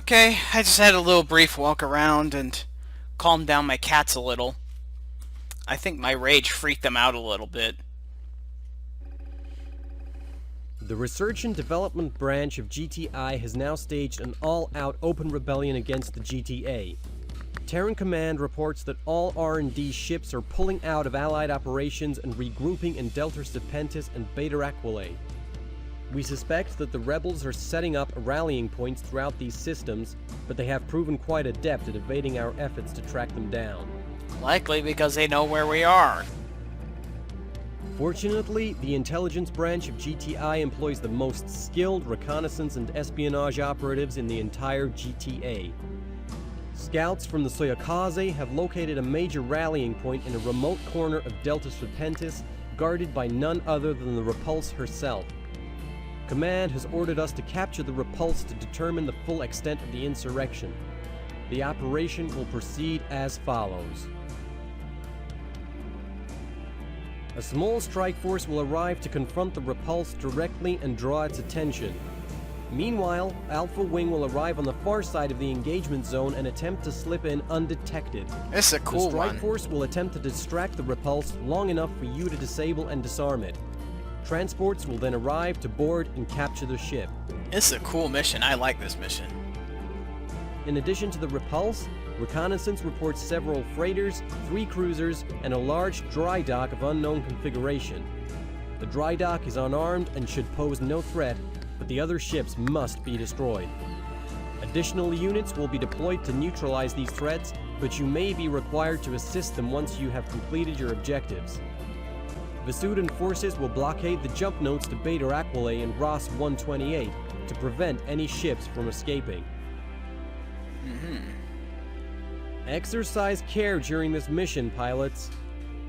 Okay, I just had a little brief walk around and calmed down my cats a little. I think my rage freaked them out a little bit. The Research and Development branch of GTI has now staged an all-out open rebellion against the GTA. Terran Command reports that all R&D ships are pulling out of Allied operations and regrouping in Delta Serpentis and Beta Aquila. We suspect that the rebels are setting up rallying points throughout these systems, but they have proven quite adept at evading our efforts to track them down. Likely because they know where we are. Fortunately, the intelligence branch of GTI employs the most skilled reconnaissance and espionage operatives in the entire GTA. Scouts from the Soyokaze have located a major rallying point in a remote corner of Delta Serpentis, guarded by none other than the Repulse herself. Command has ordered us to capture the Repulse to determine the full extent of the insurrection. The operation will proceed as follows. A small strike force will arrive to confront the Repulse directly and draw its attention. Meanwhile, Alpha Wing will arrive on the far side of the engagement zone and attempt to slip in undetected. This is a cool one. The strike force will attempt to distract the Repulse long enough for you to disable and disarm it. Transports will then arrive to board and capture the ship. This is a cool mission. I like this mission. In addition to the Repulse, reconnaissance reports several freighters, 3 cruisers, and a large dry dock of unknown configuration. The dry dock is unarmed and should pose no threat, but the other ships must be destroyed. Additional units will be deployed to neutralize these threats, but you may be required to assist them once you have completed your objectives. Vasudan forces will blockade the jump notes to Beta Aquila and Ross 128 to prevent any ships from escaping. Exercise care during this mission, pilots.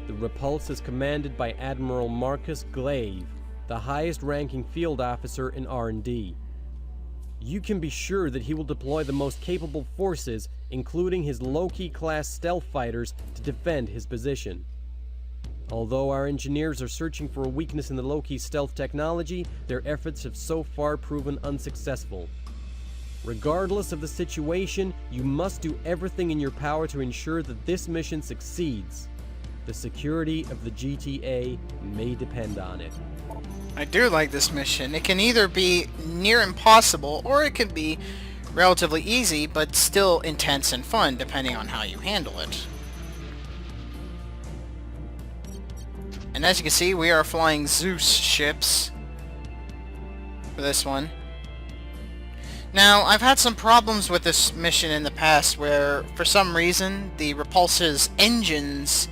The Repulse is commanded by Admiral Marcus Glaive, the highest-ranking field officer in R&D. You can be sure that he will deploy the most capable forces, including his Loki-class stealth fighters, to defend his position. Although our engineers are searching for a weakness in the Loki stealth technology, their efforts have so far proven unsuccessful. Regardless of the situation, you must do everything in your power to ensure that this mission succeeds. The security of the GTA may depend on it. I do like this mission. It can either be near impossible, or it can be relatively easy, but still intense and fun, depending on how you handle it. And as you can see, we are flying Zeus ships for this one. Now, I've had some problems with this mission in the past where, for some reason, the Repulse's engines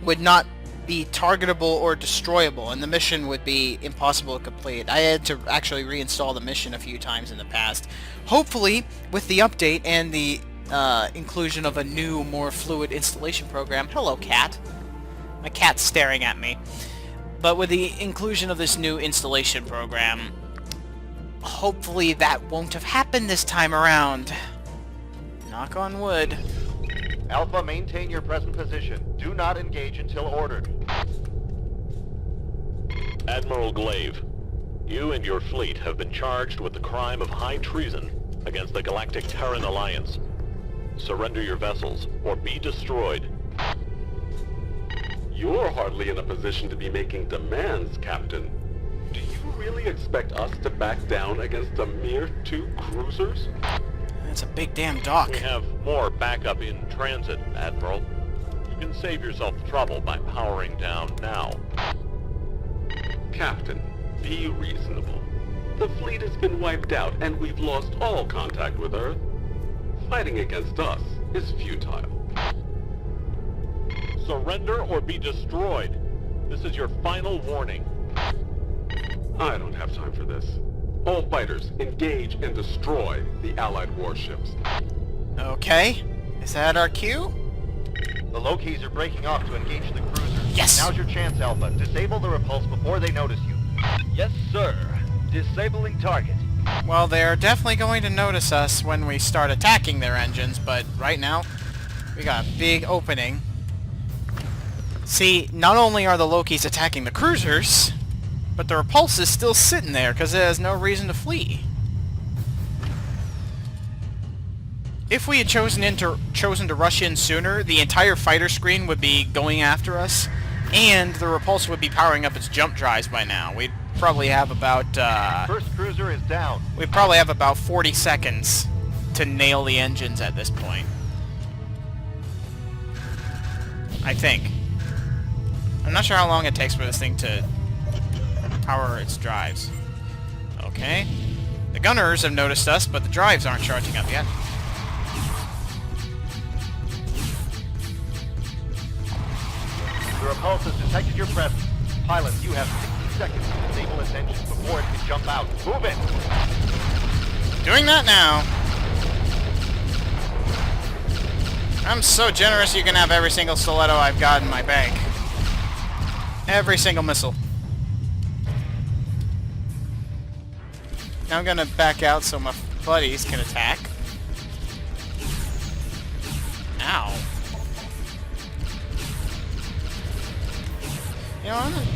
would not be targetable or destroyable, and the mission would be impossible to complete. I had to actually reinstall the mission a few times in the past. Hopefully, with the update and the inclusion of a new, more fluid installation program... Hello, cat. My cat's staring at me. But with the inclusion of this new installation program, hopefully that won't have happened this time around. Knock on wood. Alpha, maintain your present position. Do not engage until ordered. Admiral Glaive, you and your fleet have been charged with the crime of high treason against the Galactic Terran Alliance. Surrender your vessels, or be destroyed. You're hardly in a position to be making demands, Captain. Do you really expect us to back down against a mere 2 cruisers? That's a big damn dock. We have more backup in transit, Admiral. You can save yourself the trouble by powering down now. Captain, be reasonable. The fleet has been wiped out and we've lost all contact with Earth. Fighting against us is futile. Surrender or be destroyed. This is your final warning. I don't have time for this. All fighters, engage and destroy the Allied warships. Okay. Is that our cue? The Lokis are breaking off to engage the cruisers. Yes! Now's your chance, Alpha. Disable the Repulse before they notice you. Yes, sir. Disabling target. Well, they're definitely going to notice us when we start attacking their engines, but right now, we got a big opening. See, not only are the Lokis attacking the cruisers, but the Repulse is still sitting there because it has no reason to flee. If we had chosen to rush in sooner, the entire fighter screen would be going after us, and the Repulse would be powering up its jump drives by now. We'd probably have about First cruiser is down. we'd probably have about 40 seconds to nail the engines at this point. I think. I'm not sure how long it takes for this thing to power its drives. Okay. The gunners have noticed us, but the drives aren't charging up yet. The Repulse has detected your presence. Pilots, you have 60 seconds to disable its engines before it can jump out. Move it! Doing that now. I'm so generous you can have every single stiletto I've got in my bank. Every single missile. Now I'm gonna back out so my buddies can attack. Ow. You know, I'm gonna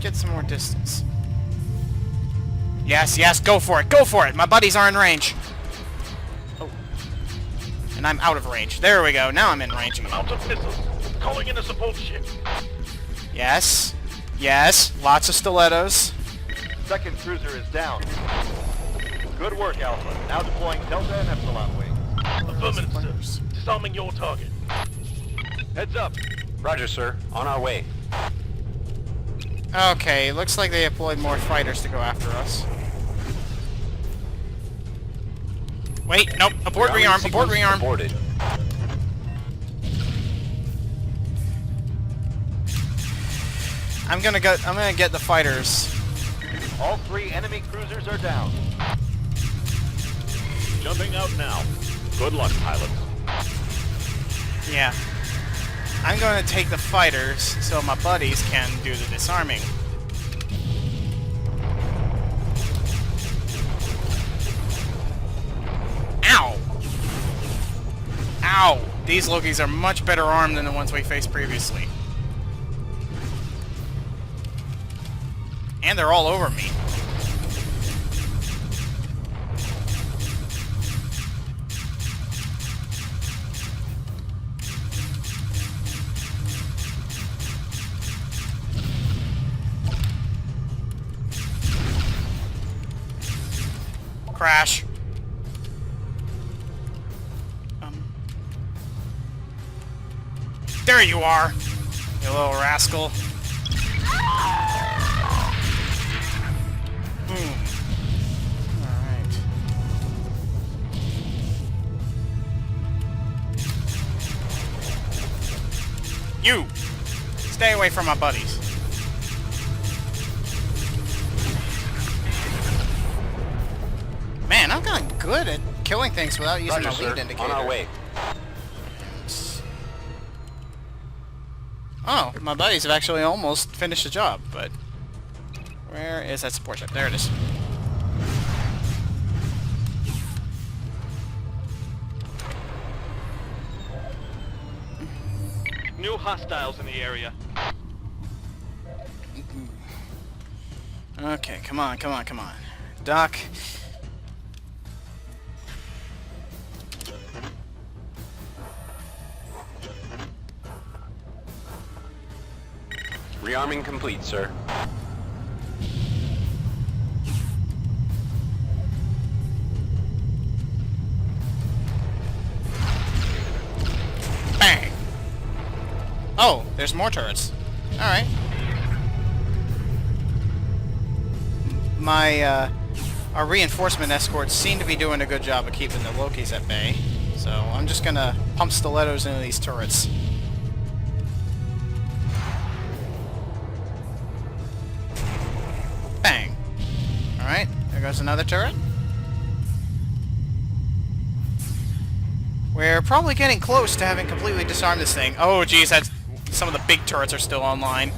get some more distance. Yes, yes, go for it, go for it! My buddies are in range. Oh. And I'm out of range. There we go, now I'm in range again. Out of missiles. Calling in a support ship. Yes. Yes, lots of stilettos. Second cruiser is down. Good work, Alpha. Now deploying Delta and Epsilon wings. Affirmative, sir. Disarming your target. Heads up. Roger, sir. On our way. Okay, looks like they deployed more fighters to go after us. Wait, nope, abort rearm, abort rearm. Aborted. I'm gonna get the fighters. All 3 enemy cruisers are down. Jumping out now. Good luck, pilots. Yeah. I'm gonna take the fighters so my buddies can do the disarming. Ow! Ow! These Lokis are much better armed than the ones we faced previously. And they're all over me. Crash. There you are, you little rascal. Alright. You! Stay away from my buddies. Man, I've gotten good at killing things without using Roger, my lead sir. indicator. On our way. Oh, my buddies have actually almost finished the job, but... Where is that support ship? There it is. New hostiles in the area. Okay, come on, come on, come on. Doc. Rearming complete, sir. Bang! Oh, there's more turrets. Alright. Our reinforcement escorts seem to be doing a good job of keeping the Lokis at bay. So I'm just gonna pump stilettos into these turrets. Bang! Alright, there goes another turret. We're probably getting close to having completely disarmed this thing. Oh geez, that's... some of the big turrets are still online.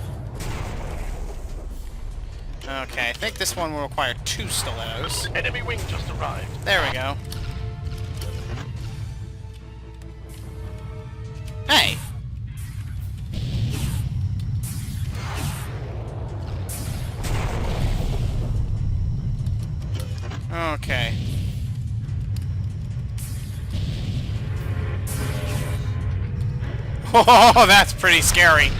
Okay, I think this one will require 2 stilettos. Enemy wing just arrived. There we go. Hey! Okay. Oh, that's pretty scary.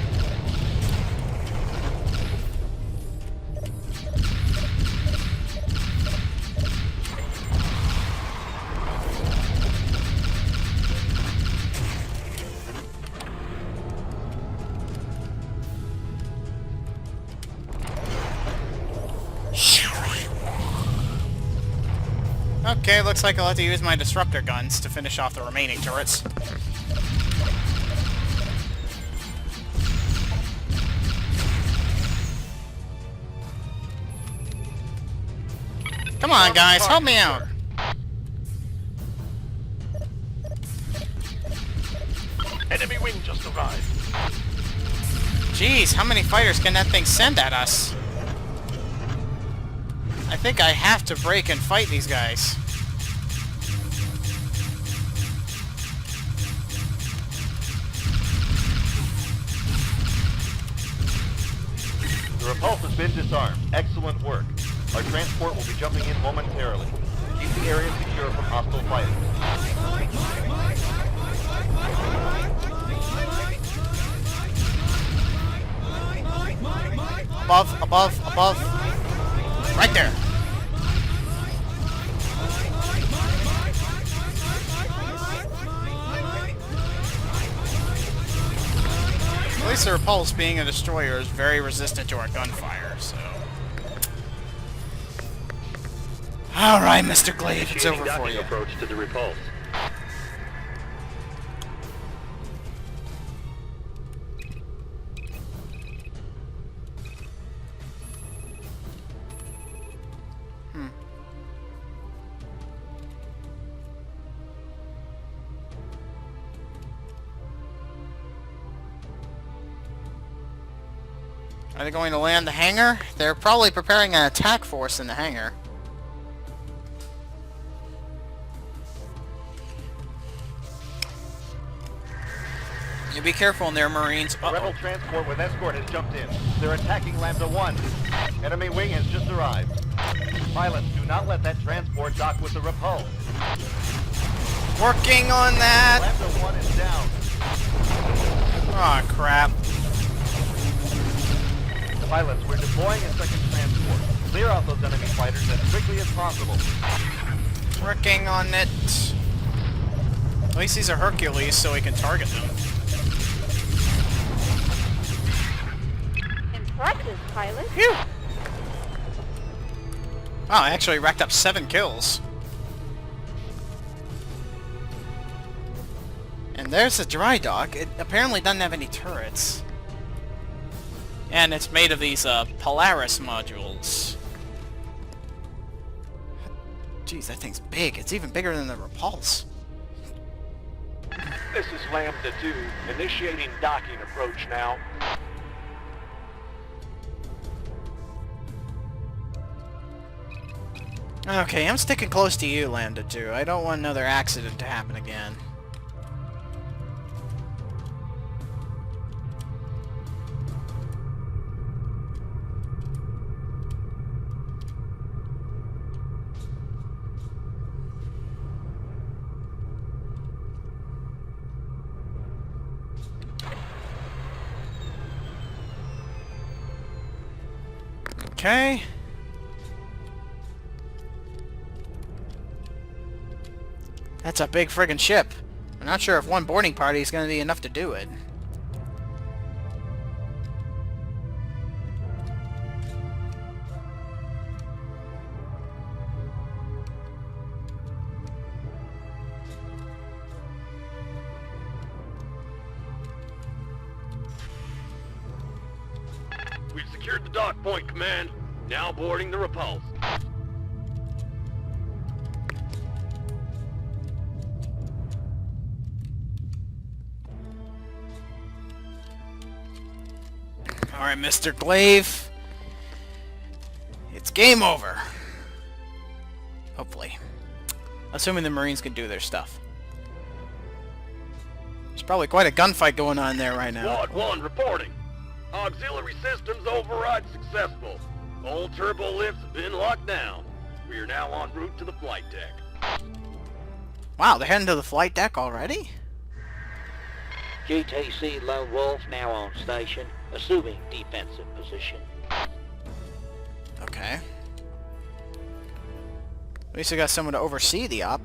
Okay, looks like I'll have to use my disruptor guns to finish off the remaining turrets. Come on, guys, help me out. Enemy wing just arrived. Jeez, how many fighters can that thing send at us? I think I have to break and fight these guys. The Repulse has been disarmed. Excellent work. Our transport will be jumping in momentarily. Keep the area secure from hostile fighters. Above, above, above. Right there. At least the Repulse, being a destroyer, is very resistant to our gunfire, so... Alright, Mr. Glaive, it's over for you. Approach to the Repulse. Are they going to land the hangar? They're probably preparing an attack force in the hangar. You be careful in there, Marines. A rebel transport with escort has jumped in. They're attacking Lambda 1. Enemy wing has just arrived. Pilots, do not let that transport dock with the Repulse. Working on that! Lambda 1 is down. Aw, crap. Pilots, we're deploying a second transport. Clear out those enemy fighters as quickly as possible. Working on it. At least he's a Hercules, so he can target them. Impressive, pilot. Phew! Wow, I actually racked up 7 kills. And there's a dry dock. It apparently doesn't have any turrets. And it's made of these Polaris modules. Jeez, that thing's big. It's even bigger than the Repulse. This is Lambda 2, initiating docking approach now. Okay, I'm sticking close to you, Lambda 2. I don't want another accident to happen again. Okay. That's a big friggin' ship. I'm not sure if one boarding party is going to be enough to do it. We've secured the dock point, Command. Now boarding the Repulse. Alright, Mr. Glaive. It's game over. Hopefully. Assuming the Marines can do their stuff. There's probably quite a gunfight going on there right now. Squad 1 reporting. Auxiliary systems override successful. All turbo lifts have been locked down. We are now en route to the flight deck. Wow, they're heading to the flight deck already? GTC Lone Wolf now on station, assuming defensive position. Okay. At least I got someone to oversee the op.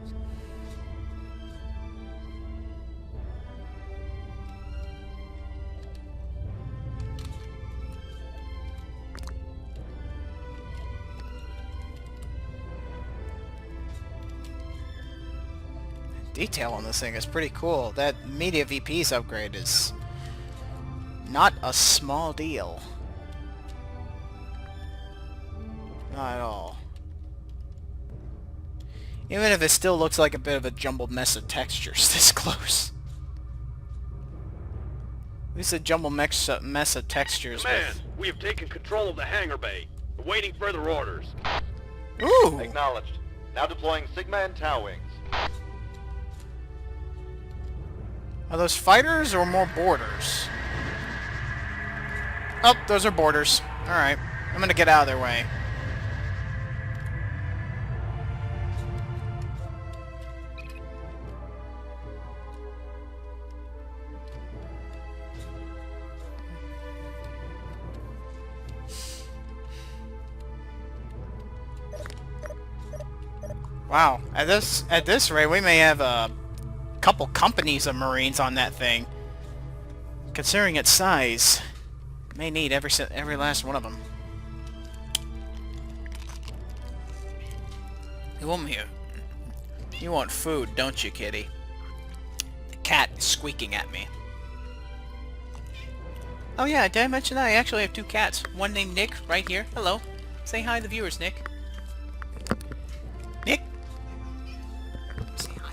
Detail on this thing is pretty cool. That Media VP's upgrade is not a small deal. Not at all. Even if it still looks like a bit of a jumbled mess of textures this close. At least a jumbled mess of textures. Command, we have taken control of the hangar bay. We're waiting further orders. Ooh! Acknowledged. Now deploying Sigma and Tau wings. Are those fighters or more boarders? Oh, those are boarders. Alright. I'm gonna get out of their way. Wow. At this rate, we may have a couple companies of Marines on that thing. Considering its size, may need every last one of them. You want food, don't you, kitty? The cat is squeaking at me. Oh yeah, did I mention that? I actually have two cats. One named Nick, right here. Hello. Say hi to the viewers, Nick. Nick? Say hi.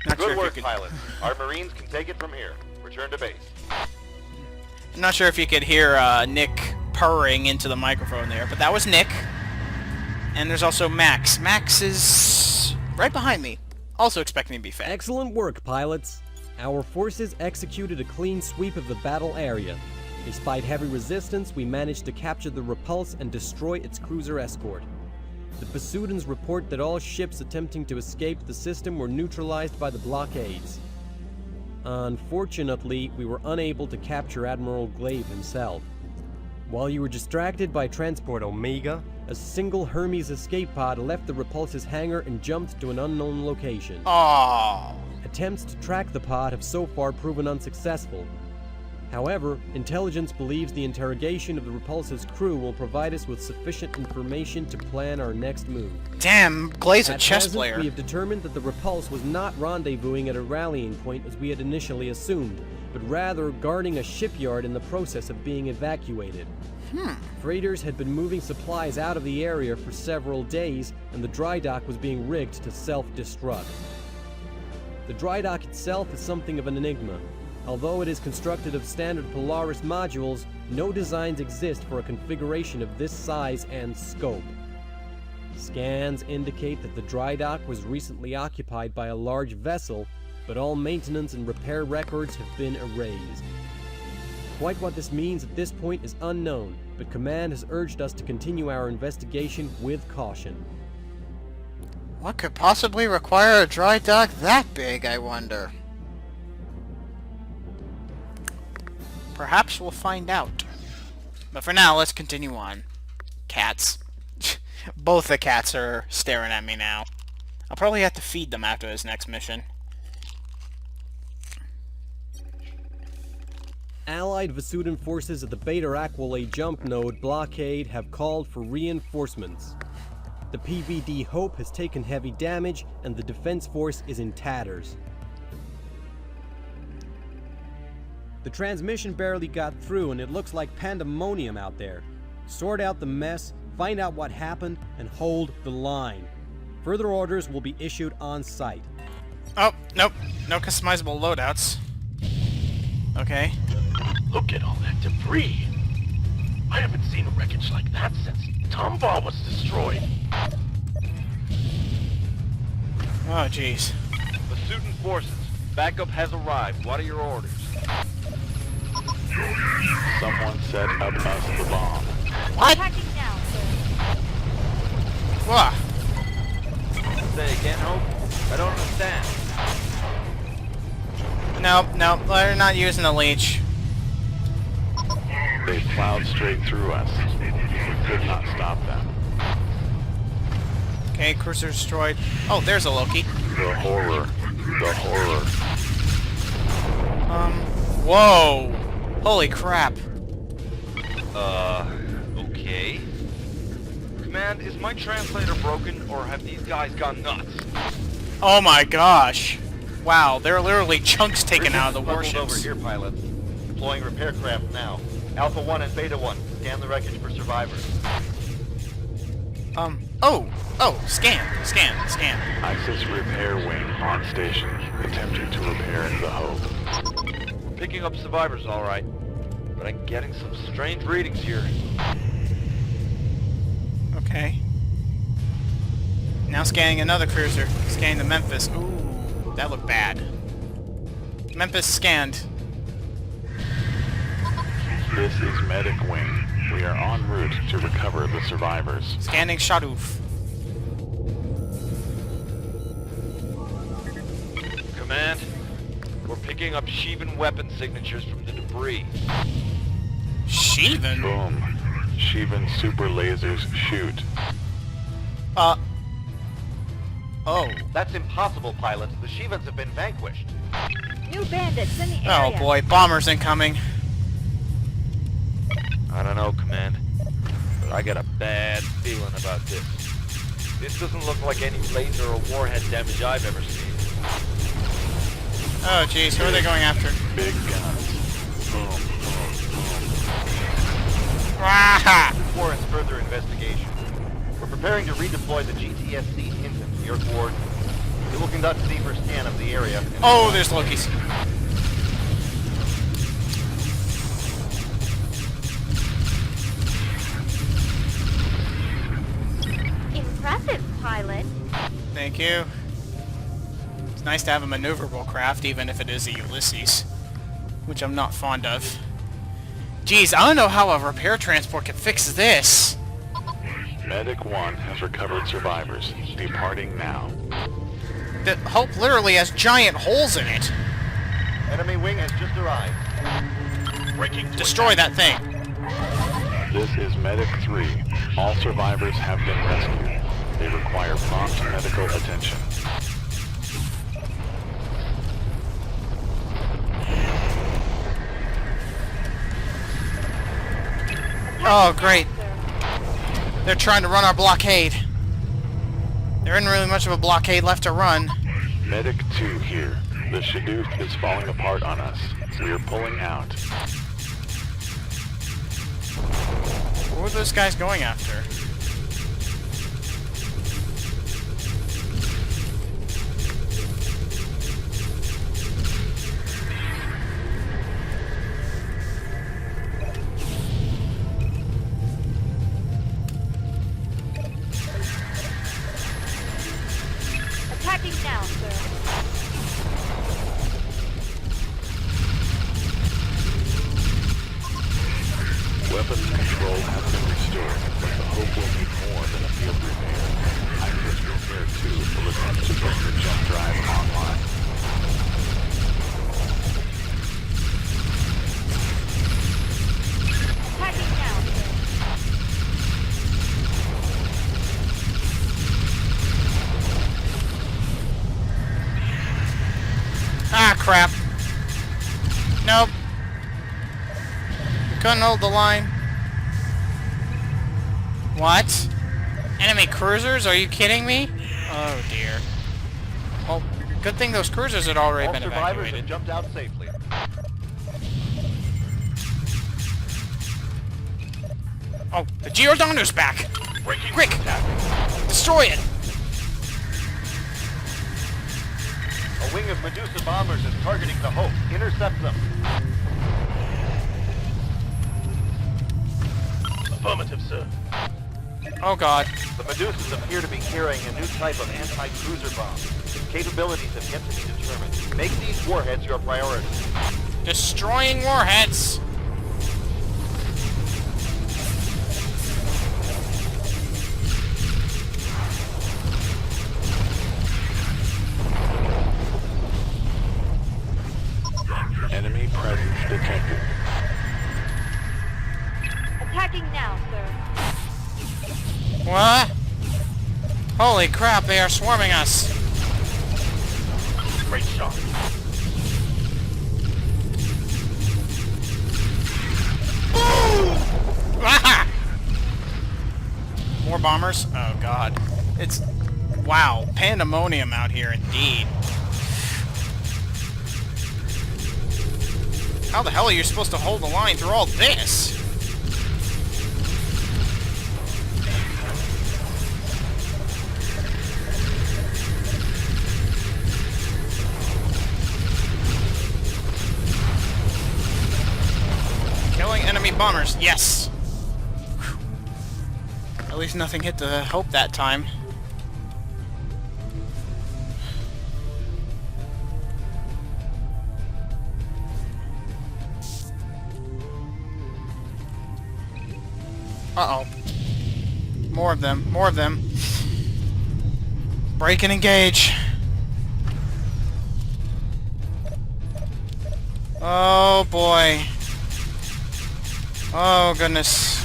Not sure Good if work, you could... pilot. Our Marines can take it from here. Return to base. I'm not sure if you could hear Nick purring into the microphone there, but that was Nick. And there's also Max. Max is right behind me, also expecting to be fed. Excellent work, pilots. Our forces executed a clean sweep of the battle area. Despite heavy resistance, we managed to capture the Repulse and destroy its cruiser escort. The Basudans report that all ships attempting to escape the system were neutralized by the blockades. Unfortunately, we were unable to capture Admiral Glaive himself. While you were distracted by Transport Omega, a single Hermes escape pod left the Repulse's hangar and jumped to an unknown location. Aww. Attempts to track the pod have so far proven unsuccessful. However, intelligence believes the interrogation of the Repulse's crew will provide us with sufficient information to plan our next move. Damn, Glaive's a At chess present, player. we have determined that the Repulse was not rendezvousing at a rallying point as we had initially assumed, but rather guarding a shipyard in the process of being evacuated. Freighters had been moving supplies out of the area for several days, and the dry dock was being rigged to self-destruct. The dry dock itself is something of an enigma. Although it is constructed of standard Polaris modules, no designs exist for a configuration of this size and scope. Scans indicate that the dry dock was recently occupied by a large vessel, but all maintenance and repair records have been erased. Quite what this means at this point is unknown, but Command has urged us to continue our investigation with caution. What could possibly require a dry dock that big, I wonder? Perhaps we'll find out. But for now, let's continue on. Cats. Both the cats are staring at me now. I'll probably have to feed them after this next mission. Allied Vasudan forces at the Beta Aquila jump node blockade have called for reinforcements. The PVD Hope has taken heavy damage, and the defense force is in tatters. The transmission barely got through, and it looks like pandemonium out there. Sort out the mess, find out what happened, and hold the line. Further orders will be issued on site. Oh, nope. No customizable loadouts. Okay. Look at all that debris. I haven't seen wreckage like that since Tomball was destroyed. Oh, jeez. Vasudan forces. Backup has arrived. What are your orders? Someone set up us the bomb. What? Attacking now, sir. Wah. Say again, Hope? I don't understand. Nope, they're not using the leech. They plowed straight through us. We could not stop them. Okay, cruiser destroyed. Oh, there's a Loki. The horror. The horror. Whoa! Holy crap. Okay. Command, is my translator broken, or have these guys gone nuts? Oh my gosh. Wow, there are literally chunks taken out of the Resistance levels warships. over here, pilots. Deploying repair craft now. Alpha 1 and Beta 1, scan the wreckage for survivors. Scan. ISIS repair wing on station, attempting to repair the Hope. We're picking up survivors, all right. But I'm getting some strange readings here. Okay. Now scanning another cruiser. Scanning the Memphis. Ooh, that looked bad. Memphis scanned. This is medic wing. We are en route to recover the survivors. Scanning Shaduf. Command, we're picking up Sheevan weapon signatures from the debris. Sheevan? Boom. Sheevan super lasers shoot. Oh. That's impossible, pilots. The Sheevans have been vanquished. New bandits in the Oh area. boy, bombers incoming. I don't know, Command, but I got a bad feeling about this. This doesn't look like any laser or warhead damage I've ever seen. Oh jeez, who are they going after? Big guns. Boom, boom, boom. Waha! This warrants further investigation. We're preparing to redeploy the GTSC Hinton to your coordinates. We will conduct a deeper scan of the area. Oh, there's Lokis. Impressive, pilot. Thank you. It's nice to have a maneuverable craft, even if it is a Ulysses, which I'm not fond of. Geez, I don't know how a repair transport can fix this. Medic 1 has recovered survivors. Departing now. The Hope literally has giant holes in it. Enemy wing has just arrived. Breaking to Destroy that thing. This is Medic 3. All survivors have been rescued. They require prompt medical attention. Oh, great. They're trying to run our blockade. There isn't really much of a blockade left to run. Medic 2 here. The Shadoof is falling apart on us. We are pulling out. What were those guys going after? Attacking now, sir. Weapons control has been restored, but the Hope will need more than a field repair. ISIS Repair 2 will attempt to bring the jump drive online. Attacking now, sir. Ah, crap. Nope. Couldn't hold the line. What? Enemy cruisers? Are you kidding me? Oh dear. Well, good thing those cruisers had already All been survivors have evacuated. jumped out safely. Oh, the Giordano's back! breaking Quick! Destroy it! A wing of Medusa bombers is targeting the Hope. Intercept them. Affirmative, sir. Oh god. The Medusas appear to be carrying a new type of anti-cruiser bomb. Its capabilities have yet to be determined. Make these warheads your priority. Destroying warheads! detected. Attacking now, sir. What? Holy crap, they are swarming us. Great shot. Ah! More bombers? Oh god. It's... wow. Pandemonium out here indeed. How the hell are you supposed to hold the line through all this? Killing enemy bombers. Yes! Whew. At least nothing hit the Hope that time. Uh-oh. More of them. More of them. Break and engage. Oh, boy. Oh, goodness.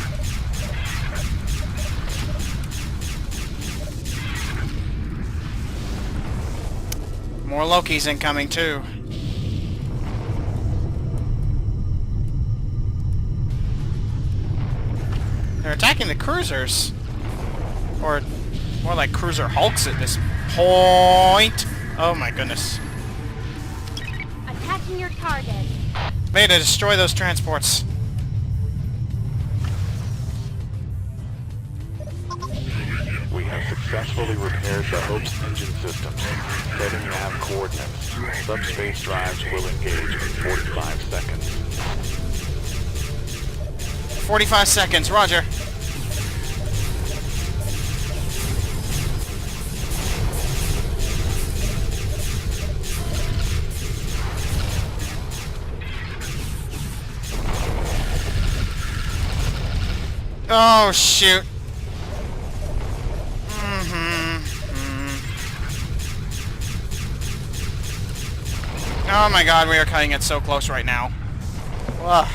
More Lokis incoming, too. They're attacking the cruisers. Or more like cruiser hulks at this point. Oh my goodness. Attacking your target. Beta, destroy those transports. We have successfully repaired the Hope's engine systems, setting nav coordinates. Subspace drives will engage in 45 seconds. 45 seconds, roger. Oh, shoot. Oh my god, we are cutting it so close right now. Ugh.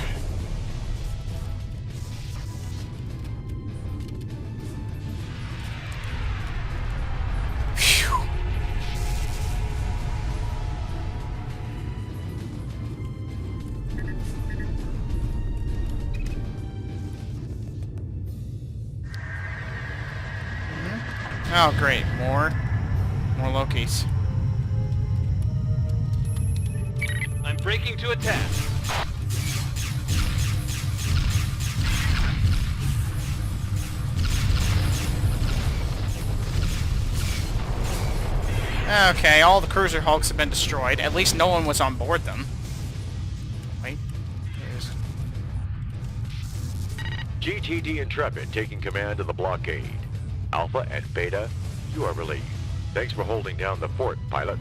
Phew. Oh great, more Lokis. I'm breaking to attack. Okay, all the cruiser hulks have been destroyed. At least no one was on board them. Wait. Here's... GTD Intrepid taking command of the blockade. Alpha and Beta, you are relieved. Thanks for holding down the fort, pilot.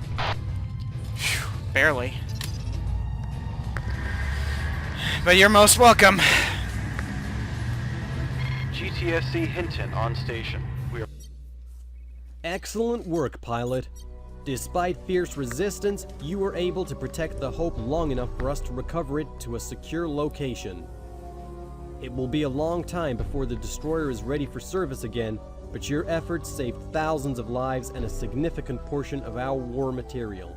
Phew, barely. But you're most welcome. GTSC Hinton on station. We are... Excellent work, pilot. Despite fierce resistance, you were able to protect the Hope long enough for us to recover it to a secure location. It will be a long time before the destroyer is ready for service again, but your efforts saved thousands of lives and a significant portion of our war material.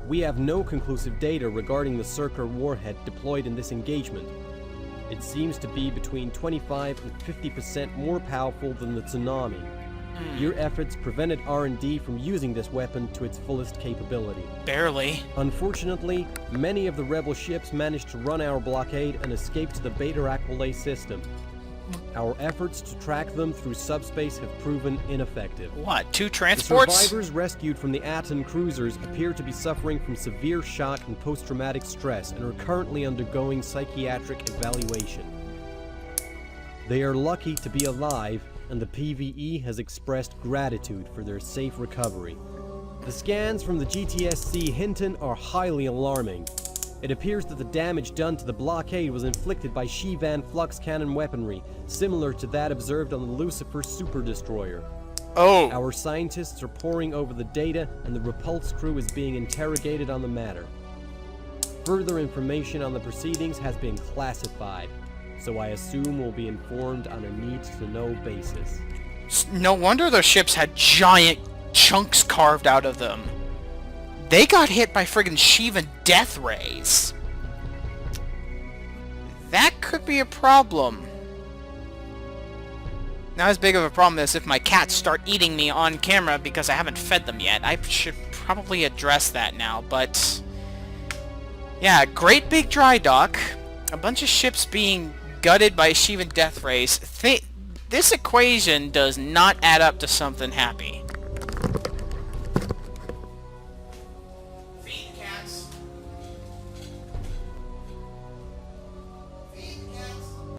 We have no conclusive data regarding the Circer warhead deployed in this engagement. It seems to be between 25 and 50% more powerful than the Tsunami. Your efforts prevented R&D from using this weapon to its fullest capability. Barely. Unfortunately, many of the rebel ships managed to run our blockade and escape to the Beta Aquila system. Our efforts to track them through subspace have proven ineffective. What, 2 The transports? survivors rescued from the Aten cruisers appear to be suffering from severe shock and post-traumatic stress and are currently undergoing psychiatric evaluation. They are lucky to be alive, and the PVE has expressed gratitude for their safe recovery. The scans from the GTSC Hinton are highly alarming. It appears that the damage done to the blockade was inflicted by Shivan flux cannon weaponry, similar to that observed on the Lucifer super destroyer. Oh. Our scientists are poring over the data, and the Repulse crew is being interrogated on the matter. Further information on the proceedings has been classified, so I assume we'll be informed on a need-to-know basis. No wonder those ships had giant chunks carved out of them. They got hit by friggin' Shivan death rays. That could be a problem. Not as big of a problem as if my cats start eating me on camera because I haven't fed them yet. I should probably address that now, but... yeah, great big dry dock. A bunch of ships being gutted by Shivan death rays. This equation does not add up to something happy.